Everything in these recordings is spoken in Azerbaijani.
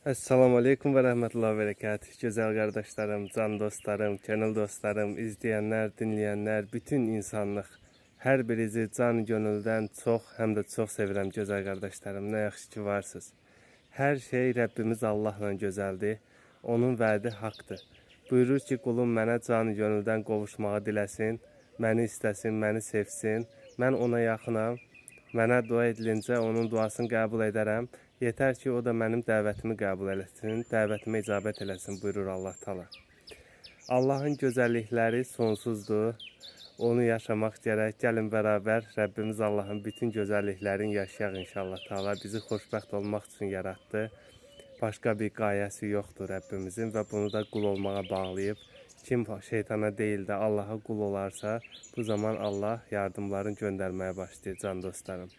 Esselamu Aleyküm ve Rahmetullahi ve Berekatuhu. Güzel kardeşlerim, can dostlarım, gönül dostlarım, izleyenler, dinleyenler, bütün insanlık. Her birinizi can gönülden çok hem de çok sevirəm güzel kardeşlerim. Ne yaxşı ki varsınız. Her şey Rabbimiz Allah'la güzeldir. Onun vədi haqqdır. Buyurur ki, qulum mənə can gönüldən qovuşmağı diləsin, məni istəsin, məni sevsin. Mən ona yaxınam. Mənə dua ediləncə onun duasını qəbul edərəm. Yetər ki, o da mənim dəvətimi qəbul eləsin, dəvətimə icabət eləsin, buyurur Allah Taala. Allahın gözəllikləri sonsuzdur. Onu yaşamaq gərək. Gəlin bərabər Rəbbimiz Allahın bütün gözəlliklərini yaşayaq inşallah Taala. Bizi xoşbəxt olmaq üçün yaratdı. Başqa bir qayəsi yoxdur Rəbbimizin və bunu da qul olmağa bağlayıb. Kim şeytana deyil də Allaha qul olarsa, bu zaman Allah yardımlarını göndərməyə başlayır can dostlarım.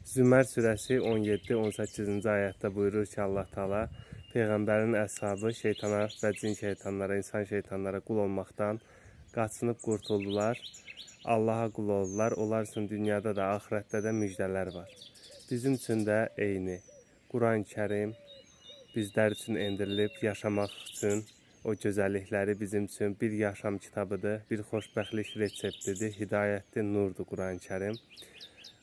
Zümer surəsi 17-18-ci ayətdə buyurur ki, Allah Taala Peyğəmbərin əshabı şeytana və cin şeytanlara, insan şeytanlara qul olmaqdan qaçınıb qurtuldular. Allaha qul oldular. Onlar üçün dünyada da, axirətdə də müjdələr var. Bizim üçün də eyni. Quran-Kərim bizlər üçün endirilib yaşamaq üçün o gözəllikləri bizim üçün bir yaşam kitabıdır, bir xoşbəxtlik reseptidir, hidayətdir, nurdur Quran-Kərim.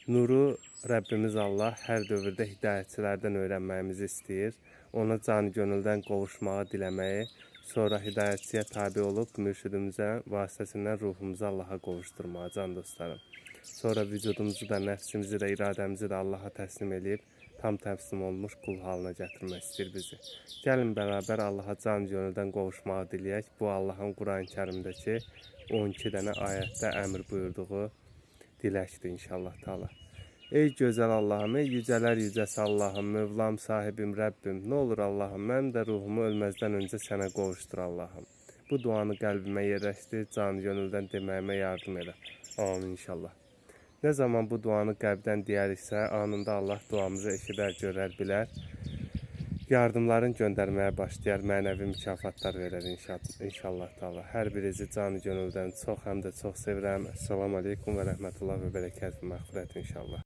Nuru Rəbbimiz Allah hər dövrdə hidayətçilərdən öyrənməyimizi istəyir. Ona can gönüldən qovuşmağı diləməyi, sonra hidayətçiyə tabi olub mürşidimizə vasitəsindən ruhumuzu Allaha qovuşturmağı can dostlarım. Sonra vücudumuzu da, nəfsimizi də, iradəmizi də Allaha təslim edib, tam təslim olmuş qul halına gətirmək istəyir bizi. Gəlin bərabər Allaha can gönüldən qovuşmağı diləyək. Bu Allahın Quran-Kərimdəki 12 dənə ayətdə əmr buyurduğu diləkdir inşallah Taala. Ey gözəl Allahım, ey yücələr yücəsi Allahım, Mövlam, sahibim, Rəbbim, nə olur Allahım, mənim də ruhumu ölməzdən öncə sənə qovuşdur Allahım. Bu duanı qəlbimə yerləşdir, can gönüldən deməyimə yardım elə. Amin inşallah. Ne zaman bu duanı qəlbdən deyəriksə, anında Allah duamızı eşidər, görər, bilər. Yardımların göndərməyə başlayar, mənəvi mükafatlar verər inşallah Taala. Hər birinizi canı gönüldən çox həm də çox sevirəm. Esselamu Aleyküm və Rəhmətullahi və Berekatuhu. Məğfirət inşallah.